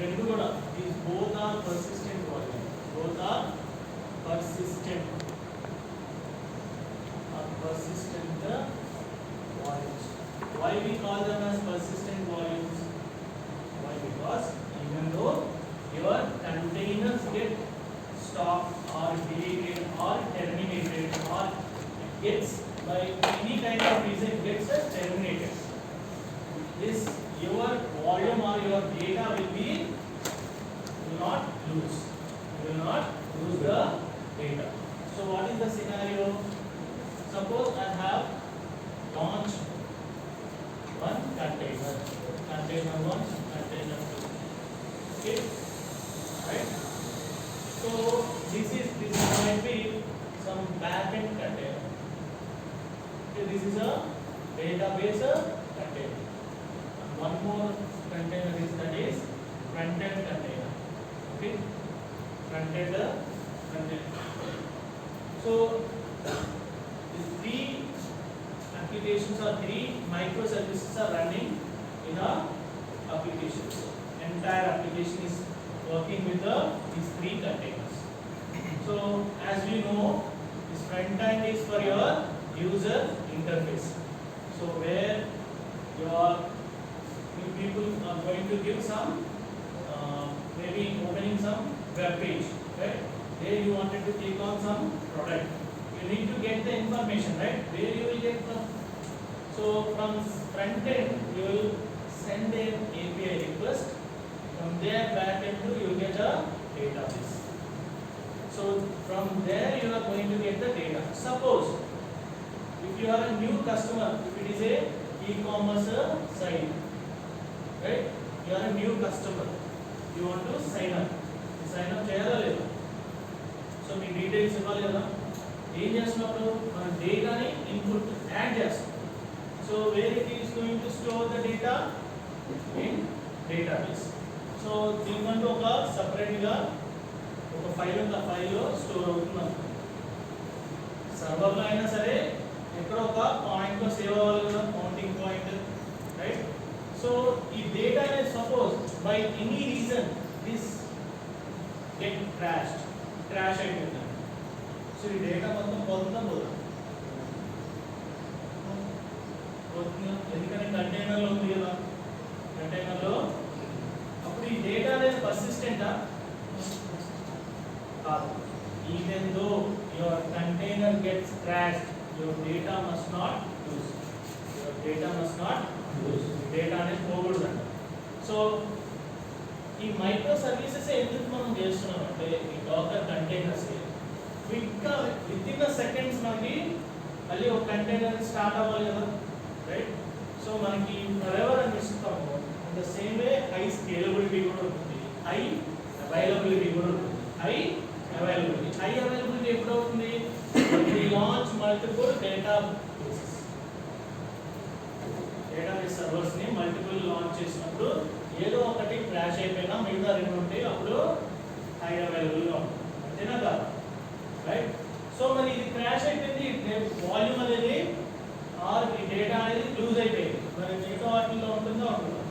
రెండు కూడా these both are persistent volume. Both are persistent volumes. Why we call them as persistent volumes? Why? Because even though your containers get stopped or deleted or terminated or it gets by any kind of reason gets terminated, this your volume or your data will not lose. You will not lose the data. So what is the scenario? Suppose I have launched one container 1, container 2. Okay, right? So this might be some backend container. Okay, this is a database container. And one more container is front-end container. Okay, front-end container. So these three applications or three microservices are running in a application. Entire application is working with these three containers. So as we know, this front end is for your user interface. So where you people are going to give some maybe opening some web page, right? There you wanted to click on some product. You need to get the information, right? Where you will get from? So from front end you will send an API request. From there back end you will get a database. So from there you are going to get the data. Suppose if you are a new customer, if it is a e-commerce site, right? You are a new customer. You want to sign up. You sign up cheyala ledha? So మీ details ఇవ్వాలి కదా. ఏం చేస్తున్నప్పుడు మన డేటాని input add చేస్తాం. So where it is going to store the data in database. So దీనికంటూ ఒక సపరేట్గా ఒక ఫైల్ ఉంది. ఆ ఫైల్లో స్టోర్ అవుతుంది. సర్వర్లో అయినా సరే ఎక్కడో ఒక పాయింట్లో సేవ్ అవ్వాలి కదా, కౌంటింగ్ పాయింట్, రైట్? సో ఈ డేటా అనేది suppose by any reason this get crash అయిపోయింది. సో ఈ డేటా మొత్తం పోతుందా పోదా? పోతుందా? ఎందుకంటే కంటైనర్లో ఉంది కదా. కంటైనర్లో అప్పుడు ఈ డేటా అనేది పర్సిస్టెంటా కాదు. Even though your container gets crashed, your data must not lose. Data అనేది పోకూడదంట. సో ఈ మైక్రో సర్వీసెస్ ఎందుకు మనం చేస్తున్నాం అంటే ఈ డాకర్ కంటైనర్స్ క్విక్గా విత్ ఇన్ సెకండ్స్ మనకి మళ్ళీ ఒక కంటైనర్ స్టార్ట్ అవ్వాలి కదా, రైట్? సో మనకి ఫరెవర్ అని ఇస్తాము. In the same way high scalability కూడా ఉంటుంది, హై అవైలబిలిటీ కూడా ఉంటుంది. హై అవైలబిలిటీ ఎప్పుడు అవుతుంది? We launch multiple database servers ని మల్టిపుల్ లాంచ్ చేసినప్పుడు ఏదో ఒకటి క్రాష్ అయిపోయినా మిగతా రెండు ఉంటాయి, అప్పుడు హై అవైలబుల్గా ఉంటుంది. అంతేనా కాదు, రైట్? సో మరి ఇది క్రాష్ అయిపోయింది, వాల్యూమ్ అనేది ఆర్ ఈ డేటా అనేది లూజ్ అయిపోయింది. మరి మిగతా వాటిల్లో ఉంటుందో ఉంటుందా?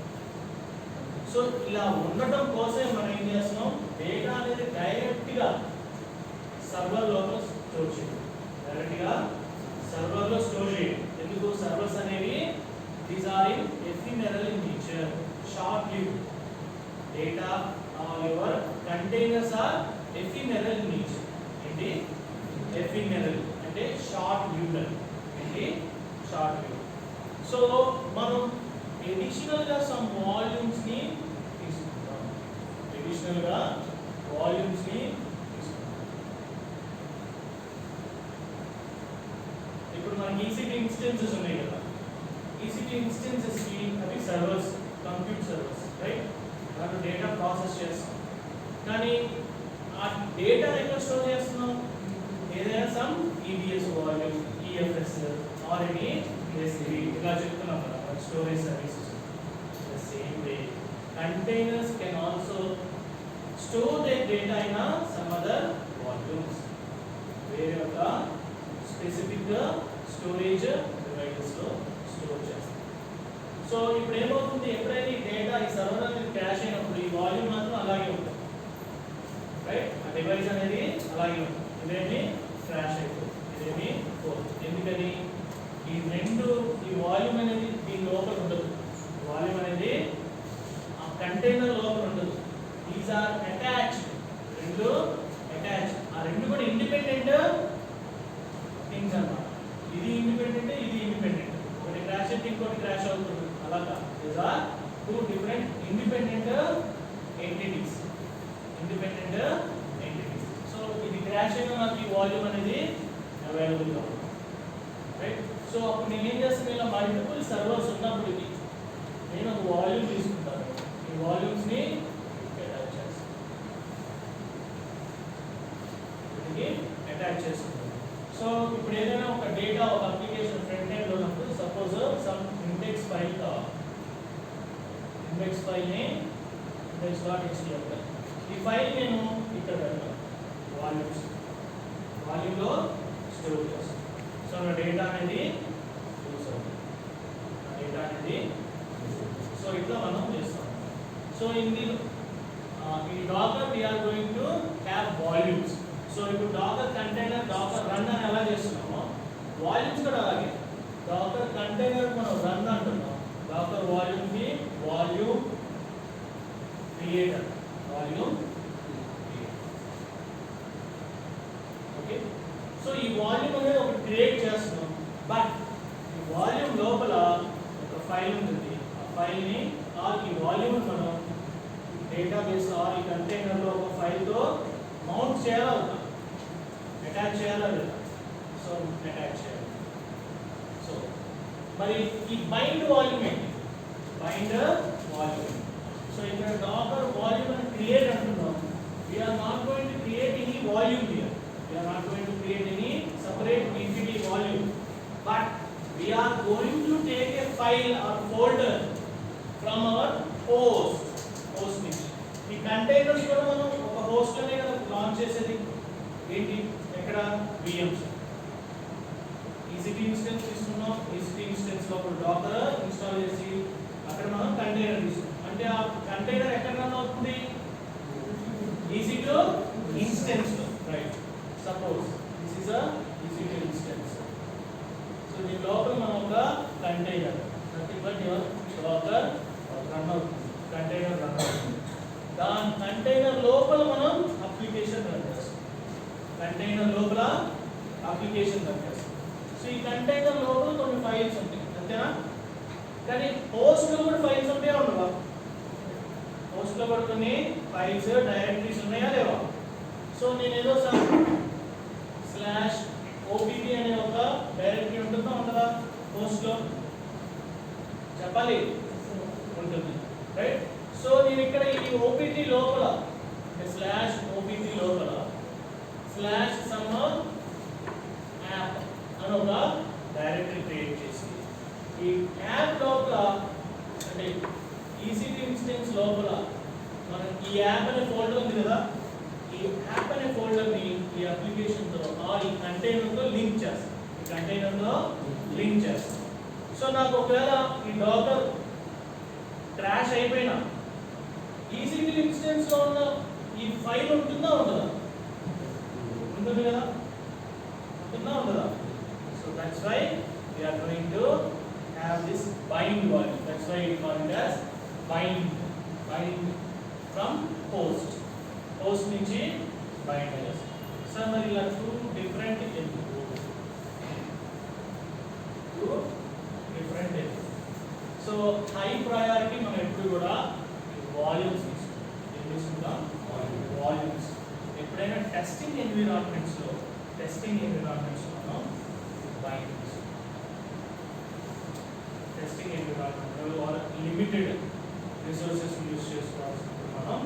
సో ఇలా ఉండటం కోసం మనం ఏం చేస్తున్నాం? డేటా అనేది డైరెక్ట్గా సర్వర్లో స్టోర్ చేయాలి. ఎందుకు? సర్వర్స్ అనేవి these are in ephemeral in nature, short lived. Data or your containers are ephemeral in nature. Enti ephemeral ante short lived. So మనం additional గా some volumes ని తీసుకుంటాం. ఇప్పుడు మనకి EC2 instances ఉన్నాయి కదా. EC2 instances కి అవి సర్వర్స్, కంప్యూట్ సర్వర్స్, రైట్? దాంట్లో డేటా ప్రాసెస్ చేస్తాం. కానీ ఆ డేటా ఎక్కడ స్టోర్ చేస్తున్నాం? ఏదైనా some EBS volume, EFS or any SQL ఇలా చెప్తున్నాం కదా storage services. The same way containers can also store their data in some other volumes వేరే ఒక స్పెసిఫిక్ స్టోరేజ్ డివైసెస్ లో స్టోర్ చేస్తాం. సో ఇప్పుడు ఏమవుతుంది? ఎప్పుడైతే ఈ డేటా ఈ సర్వర్ అనేది క్రాష్ అయినప్పుడు ఈ వాల్యూమ్ డివైస్ అనేది అలాగే ఉంటుంది. ఇదేమి క్రాష్ అయిపోతుంది, ఇదేమి పోతుంది. ఎందుకని ఈ వాల్యూమ్ అనేది దీని లోపల ఉండదు. వాల్యూమ్ అనేది ఆ కంటైనర్ లోపల ఉండదు. దీస్ ఆర్ అటాచ్డ్, రెండు అటాచ్. ఆ రెండు కూడా ఇండిపెండెంట్ థింగ్స్ అన్నమాట. ఇది ఇండిపెండెంట్, ఇది ఇండిపెండెంట్. ఒకటి క్రాష్ అయితే ఇంకోటి క్రాష్ అవుతుంది. అలాగా these are two different independent entities. So ఇది క్రాష్ అయినా నాకు ఈ వాల్యూమ్ అనేది అవైలబుల్ గా ఉంది, రైట్? సో అప్పుడు నేను ఏం చేస్తాను, ఇలా మల్టిపుల్ సర్వర్స్ ఉన్నప్పుడు నేను ఒక వాల్యూమ్ తీసుకుంటాను. ఈ వాల్యూమ్స్ ని అటాచ్ చేసుకుంటాను. సో ఇప్పుడు ఏదైనా ఒక డేటా, ఒక అప్లికేషన్ ఫ్రంట్ ఎండ్ లో ఉన్నప్పుడు సపోజ్ సమ్ ఇండెక్స్ ఫైల్ ని index.html, ఈ ఫైల్ నేను ఇక్కడ పెడతాను, వాల్యూమ్ లో స్టోర్ చేస్తాను. సో నా డేటా అనేది సో ఇట్లా మనం చేస్తాం. So in Docker we are going to have volumes. So ఇప్పుడు డాకర్ కంటైనర్, డాకర్ రన్ అని ఎలా చేస్తున్నామో వాల్యూమ్స్ కూడా అలాగే. డాకర్ కంటైనర్ మనం రన్ అంటున్నాం, డాకర్ వాల్యూమ్ కి వాల్యూమ్ క్రియేటర్, ఓకే. సో ఈ వాల్యూమ్ అనేది ఒకటి క్రియేట్ చేస్తున్నాం, బట్ ఈ వాల్యూమ్ లోపల ఒక ఫైల్ ఉంటుంది. ఆ ఫైల్ ని ఈ వాల్యూమ్ మనం డేటాబేస్ ఈ కంటైనర్ లో ఒక ఫైల్ తో మౌంట్ చేయాలి, అటాచ్ చేయాలా లేదా? సో అటాచ్ చేయాలి. సో మరి ఈ బైండ్ వాల్యూమ్ ఏంటి? Bind volume. సో ఇక్కడ డాకర్ వాల్యూమ్ అని క్రియేట్ అంటున్నాం. we are not going to create any volume here. We are not going to create any separate entity volume, but we are going to take a file or folder from our host నుంచి. ఈ containers కూడా మనం ఒక host లోనే కదా launch చేసేది. ఏంటి? ఎక్కడ? VMs. EC2 ఇన్స్టెన్స్ తీసుకున్నాం. EC2 ఇన్స్టెన్స్ లో ఒక డాకర్ ఇన్స్టాల్ చేసి అక్కడ మనం కంటైనర్ తీసుకున్నాం. అంటే ఆ కంటైనర్ ఎక్కడ రన్ అవుతుంది? EC2 ఇన్స్టెన్స్ లో, right? Suppose this is a EC2 instance. So దీని లోపల మనం ఒక container, nothing but your docker run అవుతుంది, కంటైనర్ రన్ అవుతుంది. దాని కంటైనర్ లోపల మనం అప్లికేషన్ రన్ చేస్తాం. సో ఈ కంటైనర్ లోపల కొన్ని ఫైల్స్ ఉంటాయి, అంతేనా? కానీ హోస్ట్ లో కూడా ఫైల్స్ ఉంటాయా ఉండవా? హోస్ట్ లో కూడా కొన్ని ఫైల్స్, డైరెక్టరీస్ ఉన్నాయా లేవా? సో నేను ఏదో /opt అనే ఒక డైరెక్టరీ ఉంటుందా ఉండదా హోస్ట్ లో? చెప్పాలి, ఉంటుంది, రైట్? సో నేను ఇక్కడ ఈ OPT లోపల /opt లోపల /some app అని ఒక డైరెక్టరీ క్రియేట్ చేసి ఈ యాప్ లోపల, అంటే EC2 ఇన్స్టెన్స్ లోపల మనం ఈ యాప్ అనే ఫోల్డర్ ఉంది కదా, ఈ యాప్ అనే ఫోల్డర్ ని ఈ అప్లికేషన్ తో ఈ కంటైనర్ తో లింక్ చేస్తాం. సో నాకు ఒకవేళ ఈ డాకర్ క్రాష్ అయిపోయినా EC2 ఇన్స్టెన్స్ లో ఉన్న ఈ ఫైల్ ఉంటుందా ఉండదా? ఉంటుంది కదా, ఉంటుందా ఉండదా? So that's why we are going to have this bind volume. That's why we call it as bind from host నుంచి bind చేస్తాం. సో మరి ఇలా two different so high priority మనం ఎప్పుడు కూడా వాల్యూమ్స్ తీసుకుంటాం. వాల్యూమ్స్ ఎప్పుడైనా టెస్టింగ్ ఎన్విరాన్మెంట్స్ లో మనం బైండ్ టెస్టింగ్ ఎన్విరాన్మెంట్ లో లిమిటెడ్ రిసోర్సెస్ యూజ్ చేసుకోవాల్సినప్పుడు మనం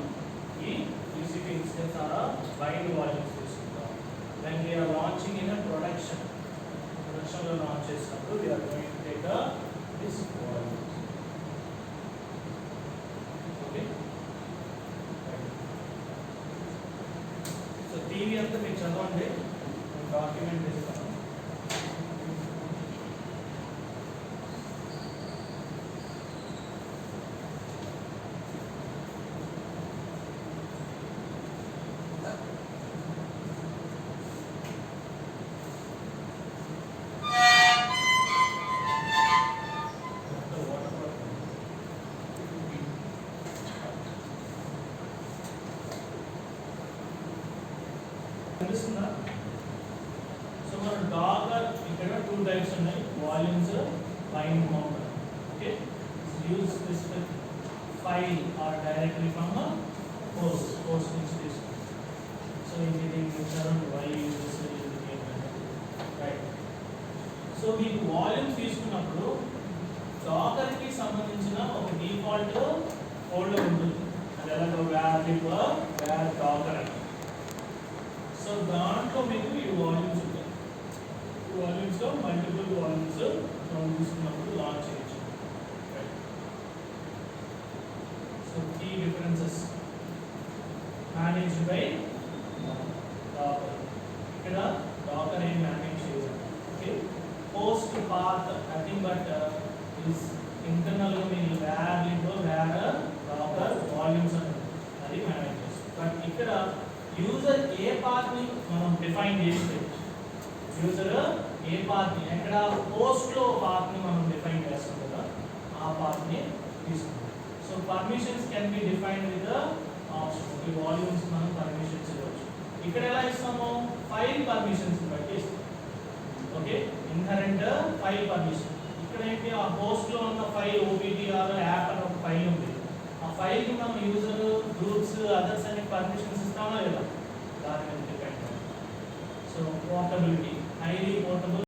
ఈ EC2 ఇన్స్టెన్స్ ద్వారా బైండ్ వాల్యూమ్స్ తీసుకుంటాం. When we are launching in a production లో లాంచ్ చేసినప్పుడు we are going to take this volume. Okay, so theory అంతా మీరు చదవండి, డాక్యుమెంట్ ఇస్తాను. తెలుస్తుందా? సో మన డాకర్ ఇక్కడ 2 టైప్స్ ఉన్నాయి, volumes, bind mount. Okay, use specific file or directly from post నుంచి తీసుకుంటాం. సో ఇది around why uses right. So మీకు వాల్యూమ్స్ తీసుకున్నప్పుడు డాకర్కి సంబంధించిన ఒక డిఫాల్ట్ ఫోల్డర్ ఉంటుంది, అది ఎలాగో వ్యాలిబ్ వేర్ డాకర్ అని. సో దాంట్లో మీకు ఈ వాల్యూమ్స్ ఉంటాయి. ఈ వాల్యూమ్స్లో మల్టిపుల్ వాల్యూమ్స్ మనం తీసుకున్నప్పుడు లాంచ్ చేయొచ్చు. So key differences manage by docker. ఇక్కడ డాకర్ ఏం మేనేజ్ చేయాలి. Okay, post path nothing but is internal గా మీరు వ్యాలిబ్ వేర్ డాకర్ వాల్యూమ్స్ అని అది మేనేజ్ చేస్తాం. బట్ ఇక్కడ యూజర్ ఏ పాత్ ని మనం డిఫైన్ చేస్తే, యూజర్ ఏ పాత్ ని ఎక్కడ పోస్ట్ లో పాత్ ని మనం డిఫైన్ చేస్తాం కదా, ఆ పాత్ ని తీసుకుంటాం. So permissions can be defined with options. ఈ వాల్యూమ్స్ మనం పర్మిషన్స్ ఇవ్వచ్చు. ఇక్కడ ఎలా ఇస్తాము, ఫైల్ పర్మిషన్స్ బట్టి ఇస్తాం. Okay, inherent file permission. ఇక్కడ ఏంటి, ఆ పోస్ట్ లో ఉన్న ఫైల్ ఓపీటీఆర్ యాప్ అనే ఒక ఫైల్ ఉంది. ఆ ఫైల్ కి మనం యూజర్ గ్రూప్స్ అదర్స్ అనే పర్మిషన్స్ ఇస్తామా లేదా, దాని మీద depend. So portability, highly portable